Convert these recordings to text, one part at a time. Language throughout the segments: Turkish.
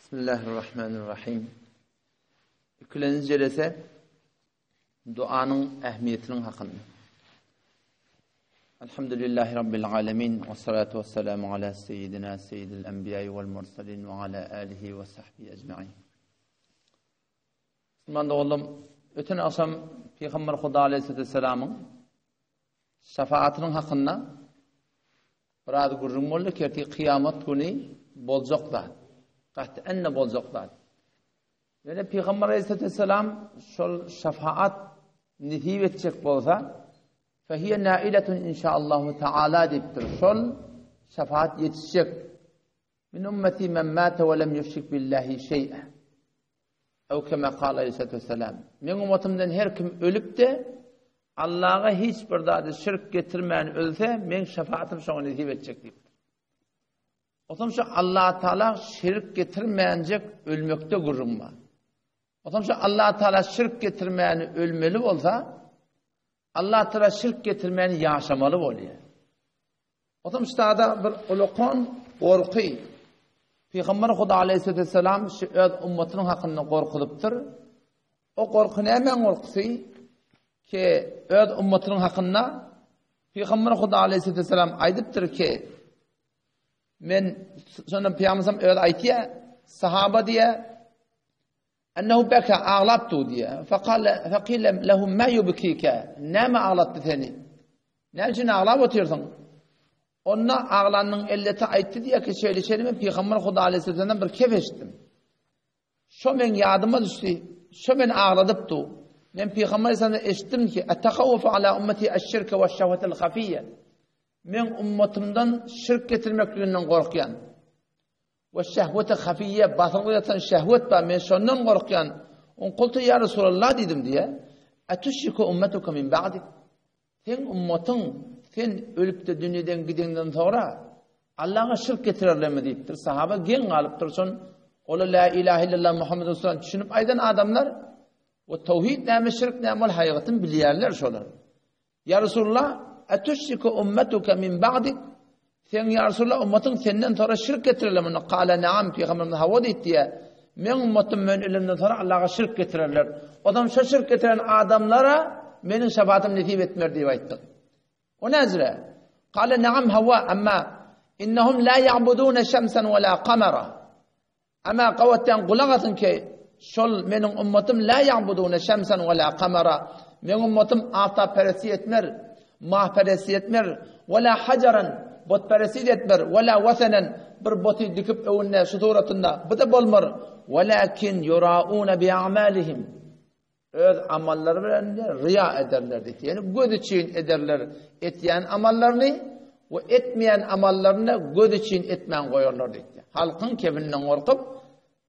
Bismillahirrahmanirrahim. Üküleniz jelese duanın ehmiyetinin hakkında. Elhamdülillahi Rabbil alemin ve salatu ve selamu ala seyyidina seyyidil enbiyayı vel mursalin ve ala alihi ve sahbihi ecma'in. Müslüman oğlum, öten akşam Peygamber Huda Aleyhisselam'ın şefaatinin hakkında biraz gurrun oldu ki kıyamet günü bolcaklar. Qat'anna bolcaklar. Ve Peygamber Aleyhisselam şol şefaat nisip edecek bolsa fehiye nailetun inşaallahu teala diptir. Şol şefaat yetişecek. Min ümmeti men mâte ve lem yüşrik billahi şey'e. Ev kema kâle Aleyhisselam. Men ümmetimden her kim ölüp de Allah'a hiçbir dağda şirk getirmeyen ölse men şefaatim şoňa nisip edecek diptir. Otamşa Allah Teala şirk getirmeyecek ölmekte gurrunma. Otamşa Allah Teala şirk getirmeyeni ölmeli olsa Allah Teala şirk getirmeyeni yaşamalı oluyor. Otamşa da bir ulukon korku. Peygamber Huda Aleyhisselam şu öz ümmetinin hakkında korkuluptur. O korku hemen korkusu ki öz ümmetinin hakkında Peygamber Huda Aleyhisselam aydıptır ki men sonra Peygamberim öyle aytiye sahaba diye ennehu beka ağlaptu diye faqila lehum ma yubkika nama ağlattı seni ne için ağlatıyorsun onna ağlanın elleti aytı diye ki söyleşelim Peygamber Huda Aleyhisselam'dan bir kefeştim şu men yadıma düştü şu men ağladıptu men Peygamber Aleyhisselam'dan eşittim ki ettakavfu ala ümmeti eşşirke ve şehvetel hafiyye men ummatimdan şirk getirmekliginden korkyan ve şehvete hafiye batılga yatan şehvet ba men şondan korkyan on qultu ya Resulallah dedim diye atuşiku ummatuka min ba'di sen ummatın sen ölüp de dünyadan gidenden sonra Allah'a şirk getirerlermi deyiptir sahaba gen alıptır son ola la ilahe illallah Muhammed Resulullah düşünüp aydan adamlar ve tevhid näme şirk näme hayatin bilýärler şolar ya Resulullah atuşiku ummatuka min ba'dik sen ya Resulullah ummatın senden sonra şirk getirirler. Kâle naam Peygamberimiz hava deyip diye men ummatım men elimden sonra Allah'a şirk getirirler. Adam şu şirk getiren adamlara benim şefaatim nesip etmer diye aytdı. O nezre? Kâle naam hava ama innahum la ya'budûne şemsen ve la kamera. Ama kavatten kulağatın ki şol menin ummatım la ya'budûne şemsen ve la kamera. Men ummatım ata peresi etmer. Mahperesi etmer. Ve la hacaran botperesi etmer. Ve la vasanen bir boti dikip evine suturatında. Bu da bolmar. Velakin yuraûne bi a'malihim. Öz amalları bilen riya ederler dedi. Yani göz için ederler etyen amallarını ve etmeyen amallarını göz için etmeyen koyarlar dedi. Halkın kebinden korkup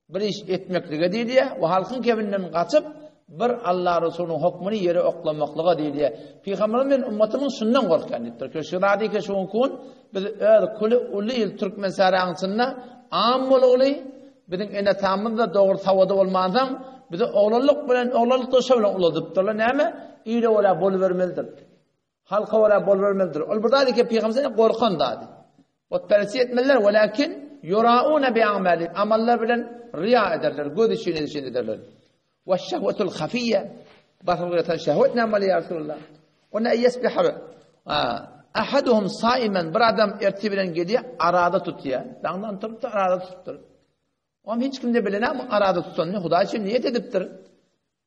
bir iş etmekliğe değil diye ve halkın kebinden kaçıp bir Allah Resulü'nün hükmünü yere oklamaklığa değil diye. Peygamberin ümmetimin şundan korkanıdır. Ki şiradi ki şun kun biz öyle kulü ulu yıl Türkmen sarayısında amul ulu bizim enetamızda doğru tavada olmadan bizi oğlanlık bilen oğlanlık da şöyle uladıptırlar. Neyme? İyle ola bol vermelidir. Halka ola bol vermelidir. Ol buradaki ki Peygamberin korkan dadı. O tersi etmeliler. Velakin yuraûne bi amali. Amallar bilen riya ederler. Göz için ederler. والشهوة الخفية بطلقة شهوة نعمل يا رسول الله قلنا أن يسبح أحدهم صائما برادم ارتبلن جديا أرادة تطيا لأنه أنت أرادة تطر وهم hiç kimde bilene ama arada tutanını Huda için niyet ediptir.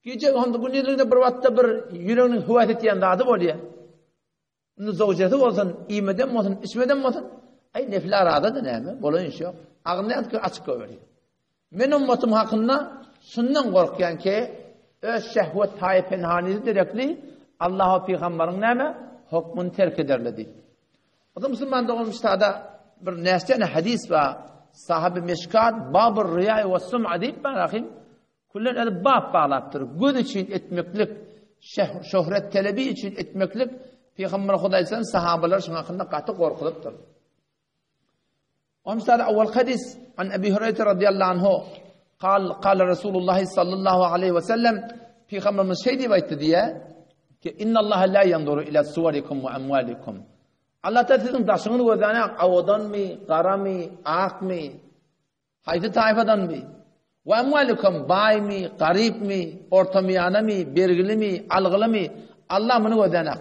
Gece onda bu niyetinde bir vatta bir yüreğinin hüvayet etiyen dağıdı oluyor. Bunu zavceti olsun, iğmeden mi olsun, içmeden mi olsun? Ay nefli arada da ne mi? Bolun iş yok. Ağını açık veriyor. Men ummatim hakkında şundan korkuyan ki öz şehvet tayi penhanisi direkli Allah'a Peygamberin näme hukmunu terk ederler deyip. O da Müslümanda olmuşta da bir nesne hadis ve sahabe meşkat babur riyai ve sum'a deyip ben rahim kullen öyle bab bağlattır. Göz için etmeklik şöhret talebi için etmeklik Peygamber Aleyhisselam sahabeler şunun hakkında katı korkuluptur. Olmuşta da evvel hadis an Ebi Hureyre radıyallahu anhu قال رسول الله صلى الله عليه وسلم Peygamberimiz şey diye diye ki inna Allah la yanzuru ila suwarikum ve amwalikum. Allah da sizin taşını gözüne avadan mı, kara mı, ak mı, haydi tayfadan mı? Ve emvalikum bay mi, garip mi, ortamiyana mi, bergili mi, algılı mi? Allah bunu ödenek.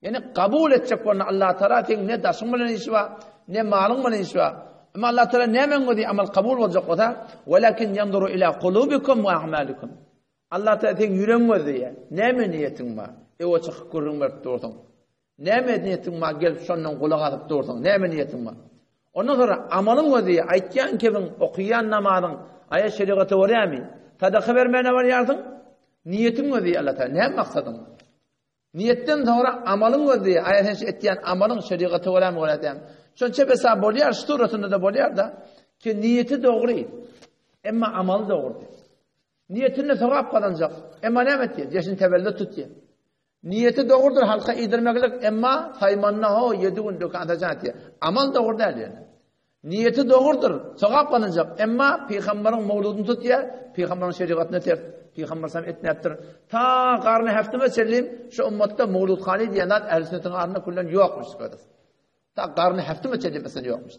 Yani kabul edecek onu Allah Teala ne daşın bilen işi var, ne malın bilen işi var. Ama Allah Teala ne men öde amal kabul olacak o da. Velakin yanduru ila kulubikum ve a'malikum. Allah Teala tek yüreğin öde. Ne men niyetin var? O çıkıp kurun verip durdun. Ne men niyetin var? Gelip şondan kulağa atıp durdun. Ne men niyetin var? Ondan sonra amalın öde. Aytyan kevin, okuyan namazın, ayet şeriatı oraya mı? Sadaka vermene var yardım. Niyetin öde Allah Teala. Ne maksadın var? Niyetten sonra amalın öde. Ayet ettiyen amalın şeriatı oraya mı oraya diyem. Şonça besa boliyar, suratında da boliyar da ki niyeti doğru. Ama amalı doğru. Niyetine sevap kazanacak. Ama ne etti? Yaşın tevellüt tutuyor. Niyeti doğrudur halka idirmeklik ama saymanına o 7 gün dökantacak diye. Amal doğru değil yani. Niyeti doğrudur. Sevap kazanacak ama peygamberin mevludunu tutuyor. Peygamberin şeriatını ter. Peygamber sam etneptir. Ta karnı hefteme sellim şu ümmette mevlud hali diyenler ehl-i sünnetin arasında kullan yokmuş kadar. Ta karnı hefteme sellim mesela yokmuş.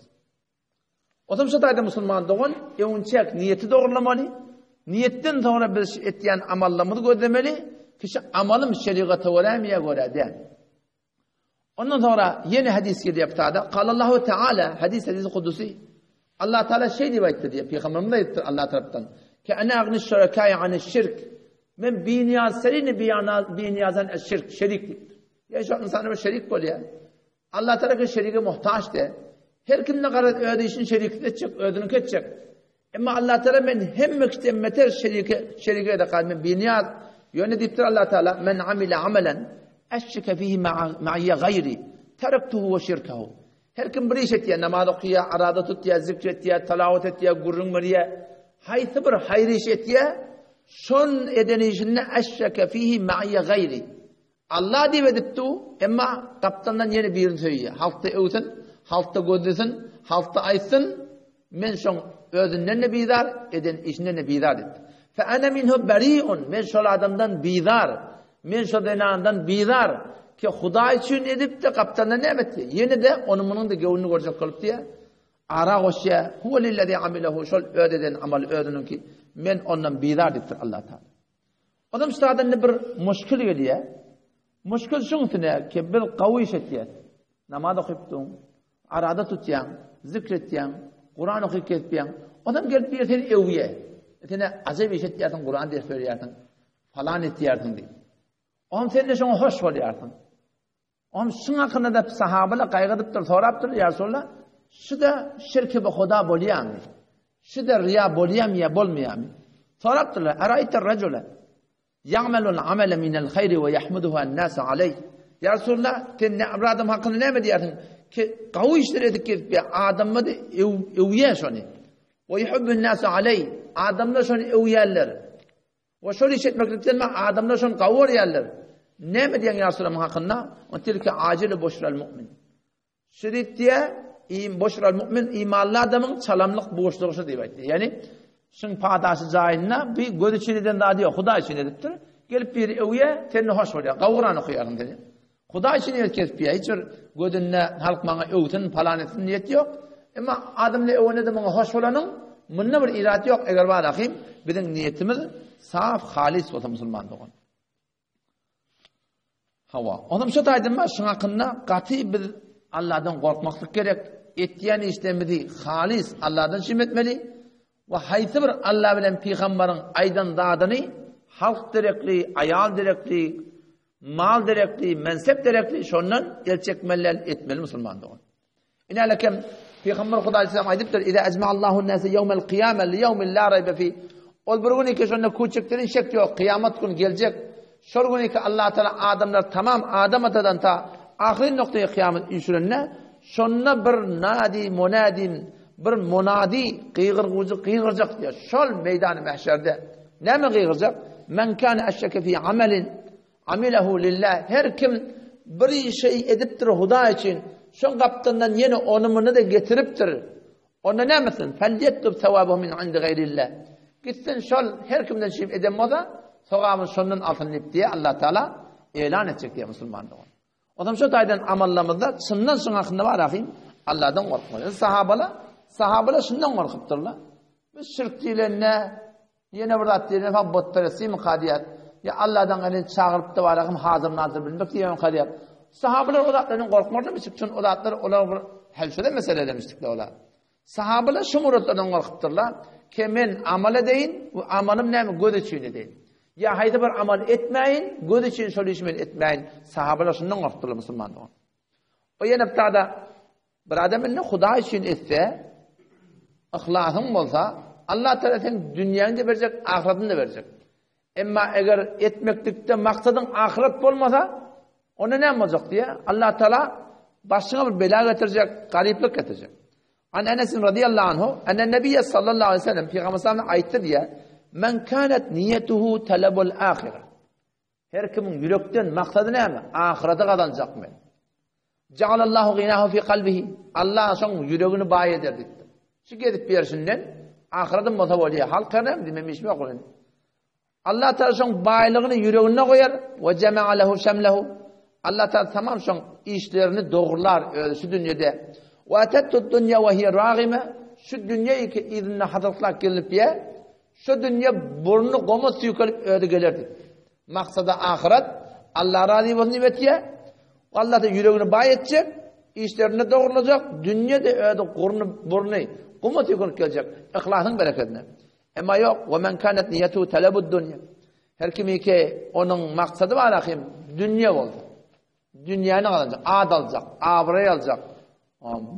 O zaman şu tayda Müslüman doğun evunçak niyeti doğrulamalı. Niyetten sonra bir ettiyen amallamızı gözlemeli. Kişi amalım şeriatı veremiye göre değil. Ondan sonra yeni hadis geliyor yaptığı. Kalallahu Teala hadis kudusi. Allah Teala şey diye diye. Peygamberimiz de etti Allah tarafından. Ki ana agni şerakâi ani şirk. Men biniyazserini biniyazan şirk. Şeriklik. Ya şu insanı şerik bol ya. Allah Teala şerike muhtaç de. Her kim ne kadar öde işin şeriklik edecek, ödünü edecek. Ama Allah Teala men hem müktemmeter şerike de kalmen biniyaz. Yöne diptir Allah Teala men amile amelen eşşike fihi ma'iyye gayri terektuhu ve şirkehu. Her kim bir iş ettiye, namaz okuya, arada tuttuya, zikrettiye, talavet ettiye, gurrun veriye, haytı bir hayri iş ettiye, son eden işinne eşşike fihi ma'iyye gayri. Allah diye ediptu, ama kaptandan yeni birini söylüyor. Halkta öğütün, halkta gözlesin, halkta aytsın, men son özünden ne bidar, eden işinden ne bidar etti. Fe ana minhu beri'un, men şol adamdan bidar, men şol denandan bidar, ki Huda için edip de kaptandan ne etti? Yine de onun bunun da gönlünü görecek kalıp diye, ara hoşya, huve lillezî amilehu, şol ödeden amal ödünün ki, men ondan bidar diptir Allah Teala. Adam üstadan ne bir muşkil geliyor, muşkil şuntine ki bir kavi şetiyet, namaz okuyuptun, arada tutyan, zikretyan, Kur'an okuyup ketpiyan, adam gelip bir seni evye, etine acayip iş ettiyorsun, Kur'an ders veriyorsun, falan ettiyorsun diye. Onun seninle şuna hoş oluyorsun. Onun şun hakkında da sahabala kaygıdıptır, soraptır ya Resulullah. Şu da şirk-i be Huda boliyam mi? Şu da riya boliyam ya bolmayam mi? Soraptırlar. Arayter racule ya'melul amele minel hayri ve yahmuduhu en-nâse aleyh. Ya Resulullah, sen ne adam hakkında ne mi diyorsun? Ki kavu işler edip bir adamı da evye şunu. Ve yuhibbun nâse aleyh. Adamlar şunu evyerler. Ve şöyle işitmeklikten mi adamlar şunu kavur yerler. Ne mi diyen ya Resulullah hakkında? O tilke acil boşral mümin. Şerif diye boşral mümin imanlı adamın çalamlık boşluğu diye etti. Yani şun padaşı cahilina bir göz içiniden daha diyor. Huda için ediptir. Gelip bir evye tenini hoş oluyor. Kavuran okuyarım dedi. Huda için kesip ya. Hiç gözünle halk bana evtin falan etsin niyeti yok. Ama adamla evine de bana hoş olanın bununla bir irat yok. Eğer var akıyım bizim niyetimiz saf, halis olsa Müslüman doğun. Hava. Onun şu taydım var, şun hakkında katı bir Allah'tan korkmaklık gerek. Ettiyen işlemedi, halis Allah'tan şimetmeli. Ve hayti bir Allah bilen peygamberin aydan dağdını halk direkli, ayal direkli, mal direkli, mensep direkli şondan elçekmeler etmeli Müslüman doğun. İnalekem Peygamber Huda Aleyhisselam aydıptır. İza ecma'allahu nâse yevmel kıyâme li yevmin la raybe fî. Ol bir günü ki şonda küçüklerin şek yok. Kıyamet günü gelecek. Şol günü ki Allah Teala adamlar tamam Adam atadan ta ahir noktaya kıyamet inşürünne şonna bir munadi qıygıracak diyor. Şol meydanı mahşerde. Ne mi qıygıracak? Men kâne eşşeke fî amelin amilehu lillah. Her kim bir şey ediptir Huda için şon kaptandan yeni onumunu da getiriptir. Ona ne misin? Felyettub sevabuhu min indi gayrillah. Gitsin şol her kimden şey edemmoza sevabın şondan altın diye Allah Teala ilan edecek diye Müslüman doğun. O zaman şu taydan amallamızda şundan şun hakkında var akıyım Allah'tan korkmayın. Sahabalar şundan korkuptırlar. Biz şirk diyenine, Yine burada attığını falan bottaresi mi kadiyat? Ya Allah'dan elini çağırıp da varağım hazır nazır bilmek diyemem kadiyat. Sahabeler o zatlardan korkmadı mı? Çünkü o zatlar olar helşede mesele demiştik de olar. Sahabeler şu muratlardan korkuptırlar. Ki men amal edeyin, bu amalım ne mi? Göz için edeyin. Ya haydi bir amal etmeyin, göz için söyleşmeyin etmeyin. Sahabeler şundan korkuptırlar Müslümanlar. O yine bir adamın ne Huda için etse, ihlasın olsa, Allah Teala sen dünyanı da verecek, ahiretini de verecek. Ama eğer etmeklikte maksadın ahiret olmasa, ona ne olacak diye Allah Teala başına bir bela getirecek, gariplik getirecek. An Enes radıyallahu anhu, enne Nebiye sallallahu aleyhi ve sellem Peygamber sallallahu aleyhi ve sellem diye, men kânet niyetuhu talabul ahire. Her kimin yürekten maksadı ne mi? Ahirete kazanacak mı? Cealallahu gînâhu fi kalbihi. Allah son yüreğini bayi ederdik. Şu gidip bir yersinden, ahiretin mutavaliye. Halk ne dememiş mi okulun? Allah Teala son bayilığını yüreğine koyar. Ve cema'a lehu şemlehu. Allah Teala tamam son işlerini doğrular şu dünyada. Ve atettud dünya ve hiye râgime. Şu dünyayı ki izinle hazırlıklar gelip ye. Şu dünya burnu goma suyu kalıp öde gelirdi. Maksada ahiret. Allah razı olsun nimetiye. Allah da yüreğini bayi edecek. İşlerini doğrulacak. Dünyada öde burnu goma suyu kalıp gelecek. İhlasın bereketine. Ama yok. وَمَنْ كَانَتْ نِيَتُهُ تَلَبُ الدُّنْيَا. Her kimi ki onun maksadı var akım. Dünya oldu. Dünyanı alacak. Ad alacak. Avrayı alacak.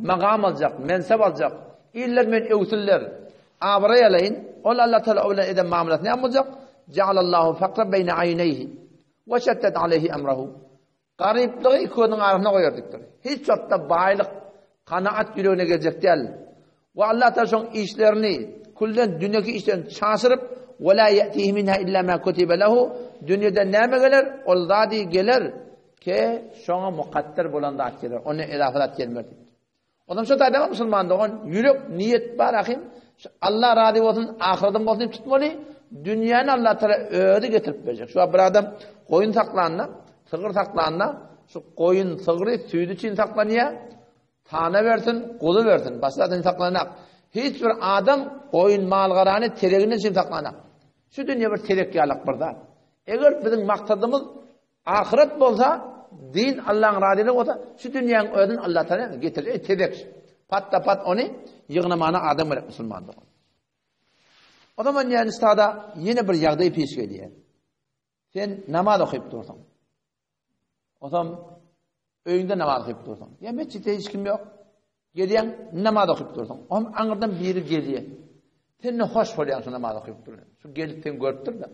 Makam alacak. Mensep alacak. İller men evsiller. Avrayı alayın. Allah Teala öyle eden mamulat ne yapacak? Cealallahu fakra beyne ayneyhi. Ve şeddet aleyhi emrahu. Garipliği iki onun arasına koyardıktır. Hiç hatta bayılık, kanaat yüreğine gelecek değil. Ve Allah Teala son işlerini kullen dünyadaki işlerini çağırıp وَلَا يَأْتِهِ مِنْهَا إِلَّا مَا كُتِبَ لَهُ. Dünyada ne gelir? O zadi gelir ki şuna mukadder bulan da gelir. Onun edafalat gelmedi. Ondan sonra tabi Müslüman'da on yürek niyet var akım. Allah razı olsun, ahiretin olsun tutmalı. Dünyanı Allah Teala öyle getirip verecek. Şu bir adam koyun saklanına, sığır saklanına, şu koyun sığırı süydü için saklanıyor. Tane versin, kulu versin. Başladan saklanıyor. Hiçbir adam koyun malgaranı tereğinin için saklanıyor. Şu dünya bir terek yalak burada. Eğer bizim maksadımız ahiret olsa, din Allah'ın razılığı olsa, şu dünyanın ödün Allah Teala getirecek. Terek. Pat pat onu yığınamana adam olarak Müslümandır. O zaman yani istada yine bir yağdayı peş geliyor. Sen namaz okuyup dursan. O zaman öğünde namaz okuyup dursan. Ya mescitte hiç kim yok. Geliyen namaz okuyup dursan. O zaman anırdan biri geliyor. Sen ne hoş oluyorsun namaz okuyup dursan. Şu gelip sen görüp dur da.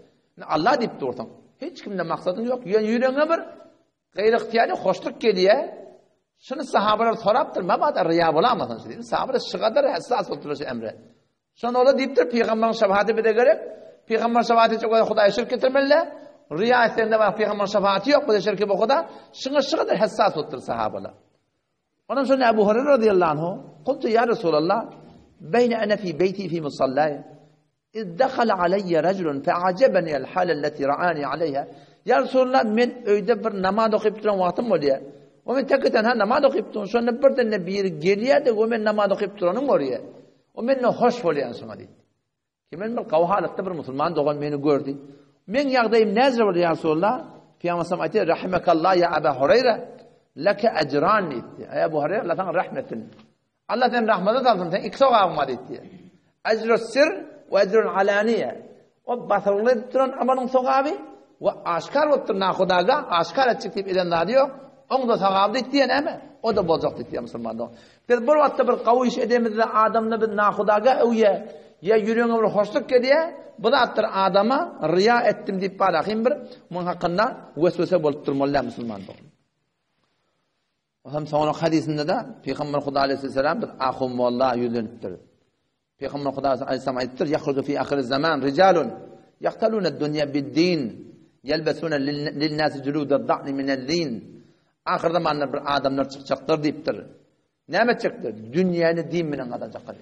Allah deyip dursan. Hiç kimde maksadın yok. Yani yüreğine bir gayri ihtiyari hoşluk geliyor. Şunu sahabeler soraptır. Mabada riya bulamazsın. Sahabeler şu kadar hassas oturuşu emre. Şunu ola deyiptir. Peygamberin şefaati bir de gerek. Peygamberin şefaati çok kadar Hudaya şirk getirmeliler. Riya etlerinde var. Peygamberin şefaati yok. Bu da şirki bu kadar. Şunu şu kadar hassas oturur sahabeler. Ondan sonra Ebu Hureyre radıyallahu anhu. Kultu ya Resulallah. Beyne ene fi beyti fi musallaya. İz dekhala aleyye reculun fe'acebeni el halelleti ra'ani aleyha. Ya Resulallah men öyde bir namaz okuyup duran vaktim oluyor. O men teketen ha namaz okuyup duran. Sonra birden bir geliyor da o men namaz okuyup duranım oraya. O men ne hoş oluyor sana deyip. Ki men bir kavhalıkta bir Müslüman doğan beni gördü. Men yağdayım nezre oluyor ya Resulallah. Peygamber sallallahu aleyhi ve sellem rahimekallah ya Ebu Hureyre. Leke ecran etti. Ey Ebu Hureyre Allah'tan rahmetin. Allah'tan rahmetin alsın. Sen ikisi ağamadı etti. Ecrü sir ve ecrü alaniye. O batırlı duran amanın soğabı. Ve aşkar otur nahudaga. Aşkar edecek deyip eden diyor. Onu da soğabı etti yani ama. O da bozak etti ya Müslümanlar. Biz bu vakitte bir kavuş edemizde adamla bir nahudaga evye. Ya yüreğine bir hoşluk geliyor. Bu da attır adama riya ettim deyip bırakayım bir. Bunun hakkında vesvese bolup durmalılar Müslümanlar. Hem sonra hadisinde de Peygamber Huda aleyhisselam bir ahum vallahi yüzleniptir. Peygamber Huda aleyhisselam ayettir. Yahrucu fi ahir zaman ricalun yaktaluna dünya bid-din yelbesuna lin-nas julud-d-da'n min-el-din. Ahir zamanda bir adamlar çıkacaktır deyiptir. Ne yapacaklar? Dünyanı din bilen kazanacaklar.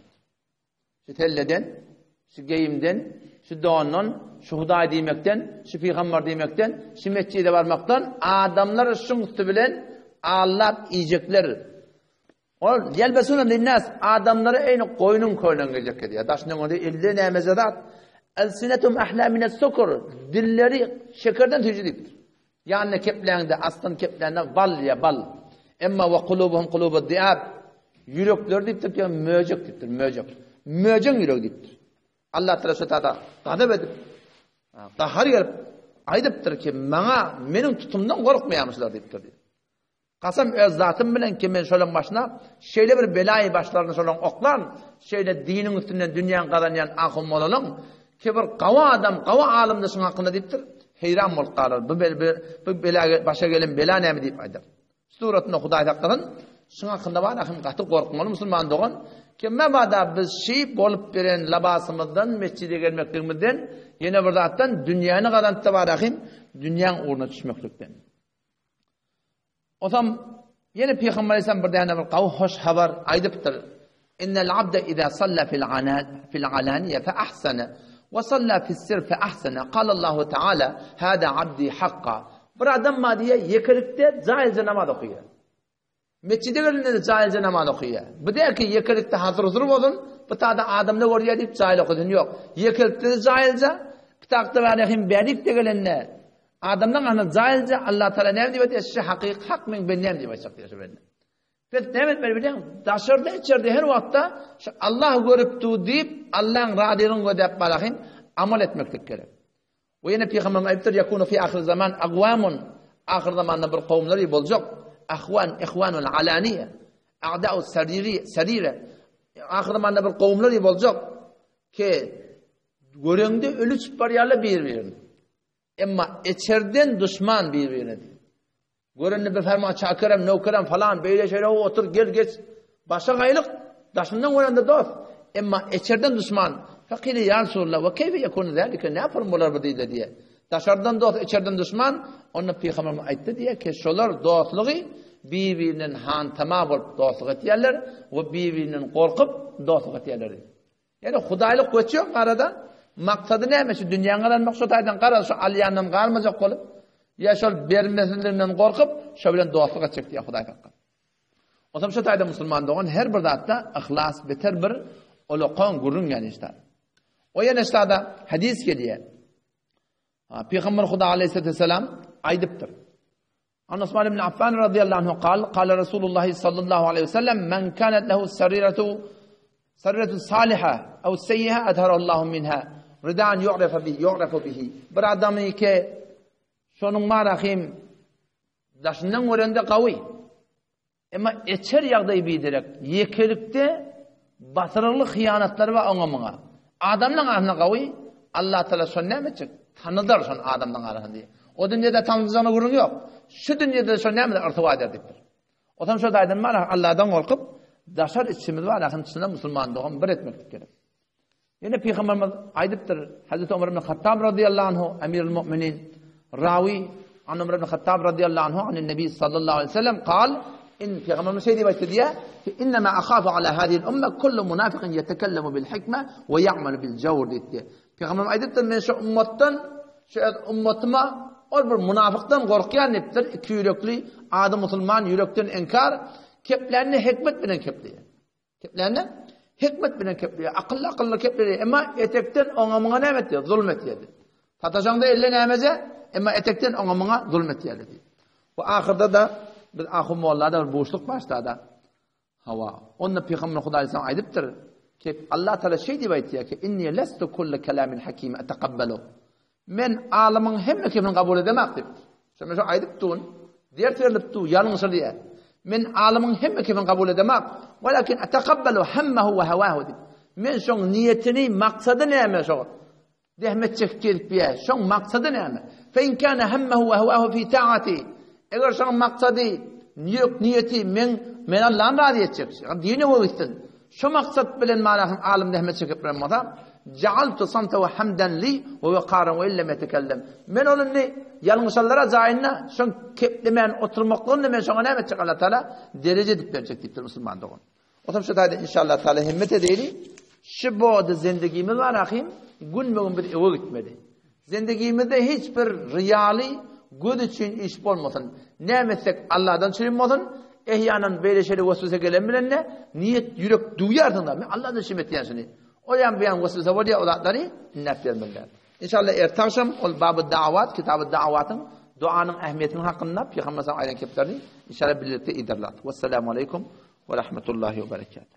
Şu telleden, şu geyimden, şu doğandan, şu Huda demekten, şu Peygamber demekten, şu mescide varmaktan adamlar şun üstü bilen Allah yiyecekler. O yelbesuna linnas adamları aynı koyunun koyunun gelecek diye. Daşının onu elde ne mezadat Elsinetum ahla mines sukur. Dilleri şekerden tücüdüktür. Yani keplerinde aslan keplerinde bal ya bal. Emma ve kulubuhum kulubud diab. Yürekler deyiptir ki möcek deyiptir. Möcek yürek deyiptir. Allah Teala söyledi. Gadab edip. Qahar gelip aydıptır ki menin tutumdan korkmayamızlar deyiptir. Qasam öz zatım bilen ki men şolan başına şöyle bir belayı başlarına şolan oklan, şöyle dinin üstünden dünyanın kazanyan akım olalım ki bir qava adam, qava alimde şun hakkında deyiptir. Heyran bolup qalır. Bu bela başa gelen bela näme deyip aydır. Suratını Hudaý taqqan şun hakkında var akım qatı korkmalı musulman doğan ki mabada biz bolup beren labasımızdan mescide gelmekligimizden yine bir zattan dünyanı kazanıp var akım dünyanın uğruna düşmeklikten. O zaman yine Peygamber Aleyhisselam bir tane bir hoş haber aydıptır. İnnel abde izâ salla fil alaniye fe ahsana ve salla fis sir fe ahsana. Kâle Allahu Teala hâdâ abdi hakka. Bir adam ma diye yekilikte cahilce namaz okuyor. Mescide geldiğinde de cahilce namaz okuyor. Bu der ki yekilikte hazır olun. Bu taada adamda oraya deyip cahil okudun yok. Yekilikte de cahilce. Bir takda var yakim bedik de gelenler. Adamdan ana cahilce Allah Teala ne diyor diye şu hak men ben ne diyor diyor ben. Pek demet biliyorum. Daşırda içeride her vakitte Allah görüptü deyip Allah'ın radiyalığını ödep balakin amal etmeklik gerek. Ve yine Peygamber ayıptır yakunu fi ahir zaman agwamun ahir zamanda bir kavimleri olacak. İhvanul alaniye a'da'u sarire ahir zamanda bir kavimleri olacak ki göründü ölü çıparyalı birbirini. Ama içeriden düşman birbirine. Görünü bir ferma çakırım, nökerem falan böyle şeyler otur gel geç. Başa gaylık daşından oranda dost. Ama içeriden düşman. Fakile ya Resulullah ve keyfe yekunu zalika ne yaparım bunlar bu diye. Dışarıdan dost, içeriden düşman. Onu Peygamber ayıttı diye ki şolar dostluğu birbirinin hantama bolup dostluk etýärler ve birbirinin korkup dostluk etýärler. Yani Hudaýlyk geçiyor arada. Maksadı näme şu dünýäň galan maksatdan garal şu alyandan galmajak bolup ya şol bermeslinden korkup şo bilen dostluk etjek diýär Hudaý taqqan. O zaman şu taýda musulman dogan her bir zatda ihlas beter bir olaqan gurrun yani işte. O yana işte hadis gelýär. Peygamber Huda aleyhisselam aydypdyr. Osman ibn Affan radıyallahu anhu qala Rasulullah sallallahu aleyhi ve sellem men kanat lehu sariratu salihah ev seyyiha adharallahu minha ridan yu'rafu bihi. Bir adamı ki şonun marahim daşından görende qawy. Ama içer ýagdaý bidirek yekelikde batırılı hıyanatlar ve oňamyňa. Adamdan arasynda qawy Allah Teala şonu nämetjek? Tanıdar şonu adamdan arasynda diye. O dünyada tanıdığına gurun yok. Şu dünyada şonu näme irtiba ederdikdir. O zaman şu daýdan mana Allah'dan korkup daşar içimiz var akın içinde musulman doğum bir etmeklik gerek. Yine Peygamberimiz aydıptır. Hazreti Ömer ibn Hattab radıyallahu anhu emirul mu'minin rawi an Ömer ibn Hattab radıyallahu anhu anin Nebi sallallahu aleyhi ve sellem kal in Peygamberimiz şey diye başladı ya innema akhafu ala hadihi ümme kullu munafiqin yetekellemu bil hikme ve ya'malu bil jawr diye. Peygamberimiz aydıptır men şu ummatıma o bir münafıktan korkuyan neptir. İki yürekli adı musulman yürekten inkar keplerini hikmet bilen kepliyor. Keplerini hikmet bilen kepliyor. Akıllı kepliyor. Ama etekten oňamyňa näme etdi? Zulmet ýedi. Tataşaňda elle nämeze? Ama etekten oňamyňa zulmet ýedi. Bu ahirde da biz ahim mollada bir boşluk başladı. Hava. Onda Peygamber Hudaý sallallahu aýdypdyr ki Allah Teala şey diýip aýtdy ki inni lestu kullu kalamin hakim ataqabbalu. Men alymyň hemme kimin kabul edemek dip. Şeýle şu aýdypdyn. Diýer terlipdi, ýalňyşy diýär. Men alymyň hemme kimin kabul edemek, walakin ataqabbalu hammahu wa hawahu dip. Men şoň niyetini, maksady näme şo? Dehmetjek gelip ýa, şoň maksady näme? Fe in kana hammahu wa hawahu fi ta'ati. Eger şoň maksady, niyeti men Allah'ın razı etjek. Dini wagtyn. Şu maksat bilen manahym alim dehmetjek bilen Ja'altu samta ve hamdan li ve waqaran ve illa yetekellem. Men onu yalňyşlara jaýyna şoň keplemen oturmaklygyny men şoňa näme etjek Allah Taala derece dip berjek diýipdir musulman dogan. O zaman şu taýda inşallah Taala himmet edeli. Şu body zindagimiz var ahim günmegin bir ewe gitmedi. Zindagimizde hiç bir riyali göz üçin iş bolmasyn. Näme etsek Allah'dan çyrymasyn. Ehyanan beýle şeýle waswasa gelen bilen niyet ýürek duýardynda men Allah'dan şemet ýaşyny. O yan vasıl zavodiya olatları nef vermeliler. İnşallah ertaşam ol babı davat, kitabı davatın duanın ehemmiyetinin hakkında Peygamber sallallahu aleyhi ve sellem aynen keplerini inşallah birlikte iderler. Vesselamu aleyküm ve rahmetullahi ve berekatuhu.